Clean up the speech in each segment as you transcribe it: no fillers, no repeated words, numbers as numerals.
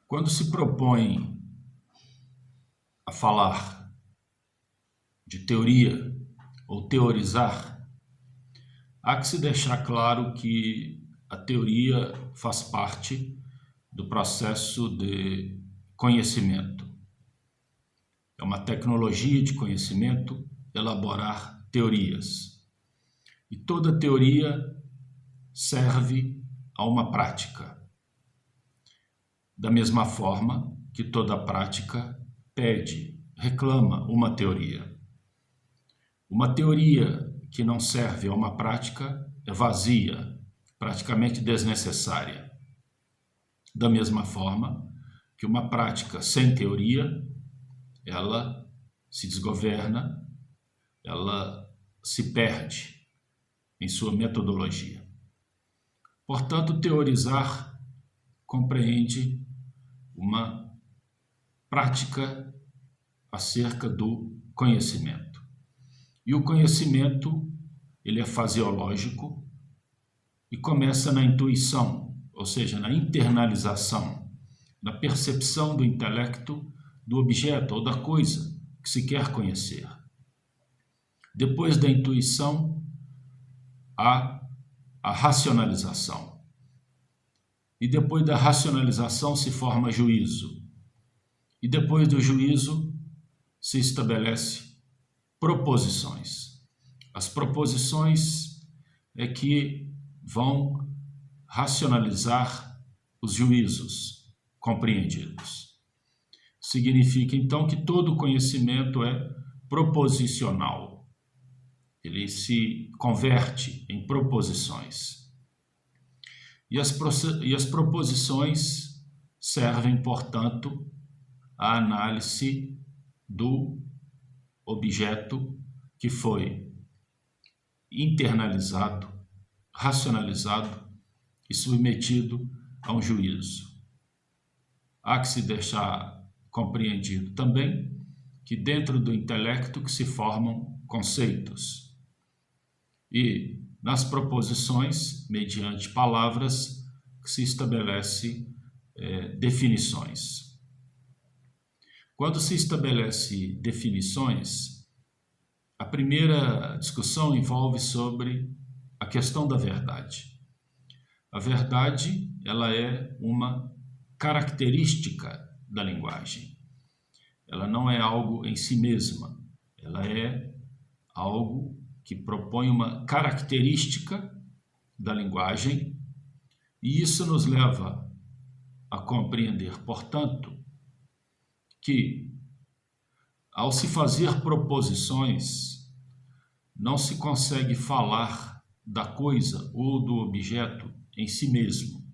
Quando se propõe a falar de teoria ou teorizar, há que se deixar claro que a teoria faz parte do processo de conhecimento. É uma tecnologia de conhecimento elaborar teorias. E toda teoria serve a uma prática. Da mesma forma que toda prática pede, reclama uma teoria. Uma teoria que não serve a uma prática é vazia, praticamente desnecessária. Da mesma forma que uma prática sem teoria, ela se desgoverna, ela se perde em sua metodologia. Portanto, teorizar compreende uma prática acerca do conhecimento. E o conhecimento, ele é fasiológico e começa na intuição, ou seja, na internalização, na percepção do intelecto do objeto ou da coisa que se quer conhecer. Depois da intuição, há a racionalização. E depois da racionalização se forma juízo. E depois do juízo se estabelece proposições. As proposições é que vão racionalizar os juízos compreendidos. Significa então que todo conhecimento é proposicional. Ele se converte em proposições. E as proposições servem, portanto, à análise do objeto que foi internalizado, racionalizado e submetido a um juízo. Há que se deixar compreendido também que dentro do intelecto que se formam conceitos e nas proposições, mediante palavras, que se estabelece definições. Quando se estabelece definições, a primeira discussão envolve sobre a questão da verdade. A verdade, ela é uma característica da linguagem. Ela não é algo em si mesma, ela é algo que propõe uma característica da linguagem, e isso nos leva a compreender, portanto, que ao se fazer proposições, não se consegue falar da coisa ou do objeto em si mesmo.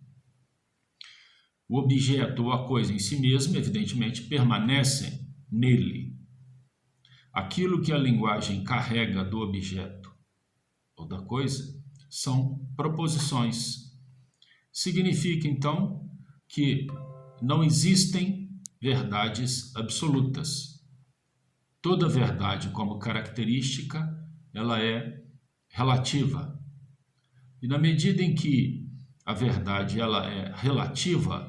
O objeto ou a coisa em si mesmo, evidentemente, permanecem nele. Aquilo que a linguagem carrega do objeto ou da coisa são proposições. Significa, então, que não existem verdades absolutas. Toda verdade, como característica, ela é relativa. E na medida em que a verdade ela é relativa,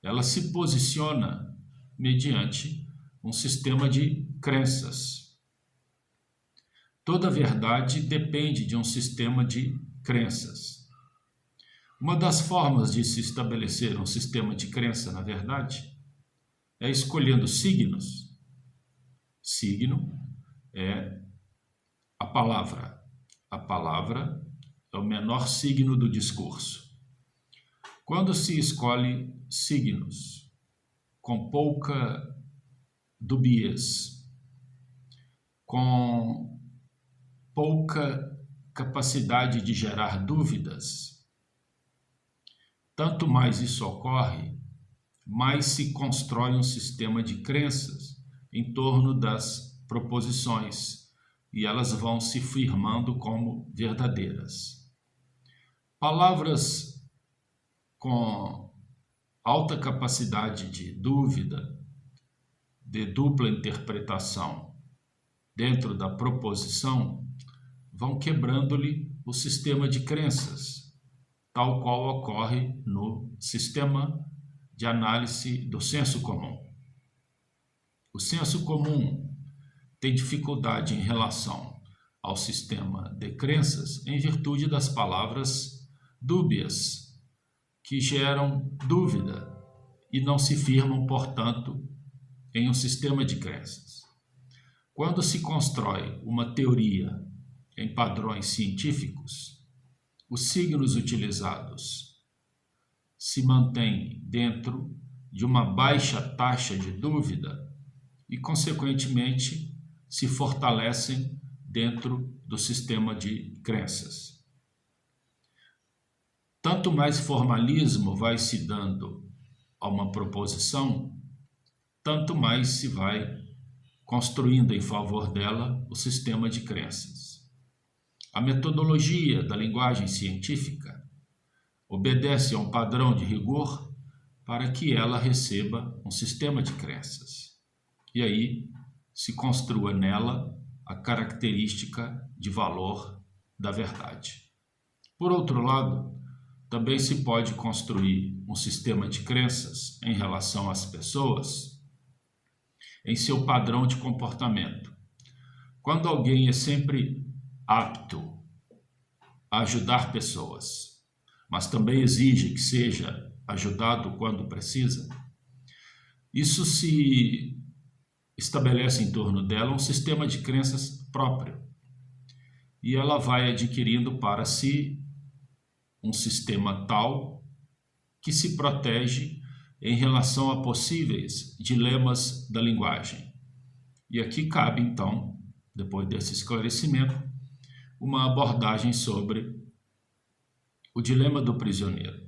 ela se posiciona mediante um sistema de crenças. Toda verdade depende de um sistema de crenças. Uma das formas de se estabelecer um sistema de crença, na verdade, é escolhendo signos. Signo é a palavra. A palavra é o menor signo do discurso. Quando se escolhe signos com pouca dubiez, com pouca capacidade de gerar dúvidas, tanto mais isso ocorre, mais se constrói um sistema de crenças em torno das proposições e elas vão se firmando como verdadeiras. Palavras com alta capacidade de dúvida, de dupla interpretação dentro da proposição, vão quebrando-lhe o sistema de crenças, tal qual ocorre no sistema de análise do senso comum. O senso comum tem dificuldade em relação ao sistema de crenças em virtude das palavras dúbias, que geram dúvida e não se firmam, portanto, em um sistema de crenças. Quando se constrói uma teoria em padrões científicos, os signos utilizados se mantêm dentro de uma baixa taxa de dúvida e, consequentemente, se fortalecem dentro do sistema de crenças. Tanto mais formalismo vai se dando a uma proposição, tanto mais se vai construindo em favor dela o sistema de crenças. A metodologia da linguagem científica obedece a um padrão de rigor para que ela receba um sistema de crenças. E aí se construa nela a característica de valor da verdade. Por outro lado, também se pode construir um sistema de crenças em relação às pessoas em seu padrão de comportamento. Quando alguém é sempre apto a ajudar pessoas, mas também exige que seja ajudado quando precisa, isso se estabelece em torno dela um sistema de crenças próprio. E ela vai adquirindo para si um sistema tal que se protege em relação a possíveis dilemas da linguagem. E aqui cabe, então, depois desse esclarecimento, uma abordagem sobre o dilema do prisioneiro.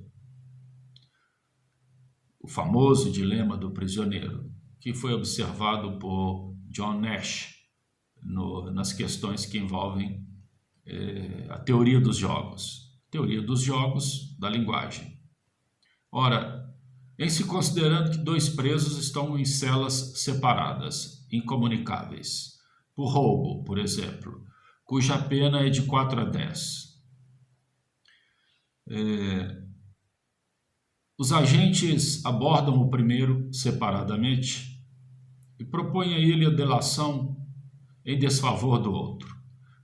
O famoso dilema do prisioneiro, que foi observado por John Nash nas questões que envolvem a teoria dos jogos da linguagem. Ora, em se considerando que dois presos estão em celas separadas, incomunicáveis, por roubo, por exemplo, cuja pena é de 4 a 10. Os agentes abordam o primeiro separadamente e propõem a ele a delação em desfavor do outro,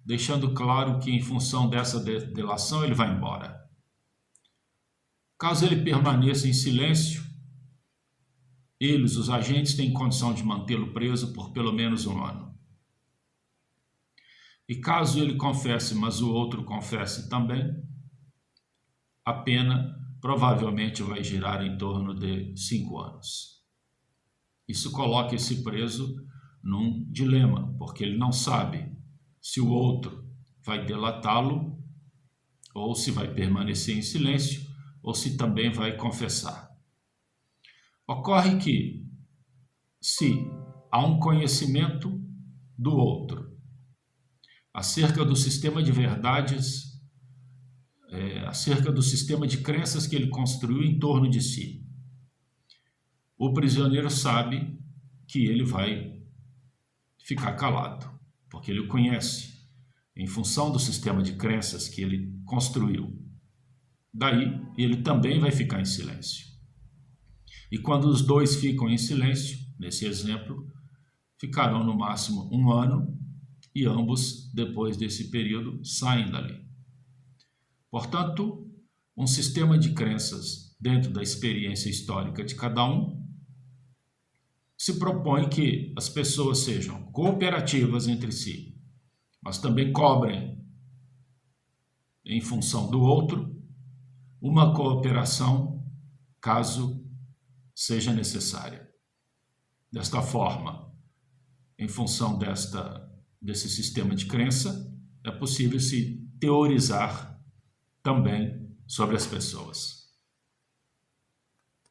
deixando claro que, em função dessa delação, ele vai embora. Caso ele permaneça em silêncio, eles, os agentes, têm condição de mantê-lo preso por pelo menos 1 ano. E caso ele confesse, mas o outro confesse também, a pena provavelmente vai girar em torno de 5 anos. Isso coloca esse preso num dilema, porque ele não sabe se o outro vai delatá-lo, ou se vai permanecer em silêncio, ou se também vai confessar. Ocorre que, se há um conhecimento do outro acerca do sistema de verdades, acerca do sistema de crenças que ele construiu em torno de si, o prisioneiro sabe que ele vai ficar calado, porque ele o conhece, em função do sistema de crenças que ele construiu. Daí, ele também vai ficar em silêncio. E quando os dois ficam em silêncio, nesse exemplo, ficarão no máximo 1 ano e ambos, depois desse período, saem dali. Portanto, um sistema de crenças dentro da experiência histórica de cada um se propõe que as pessoas sejam cooperativas entre si, mas também cobrem, em função do outro, uma cooperação caso seja necessária. Desta forma, em função desse sistema de crença, é possível se teorizar também sobre as pessoas.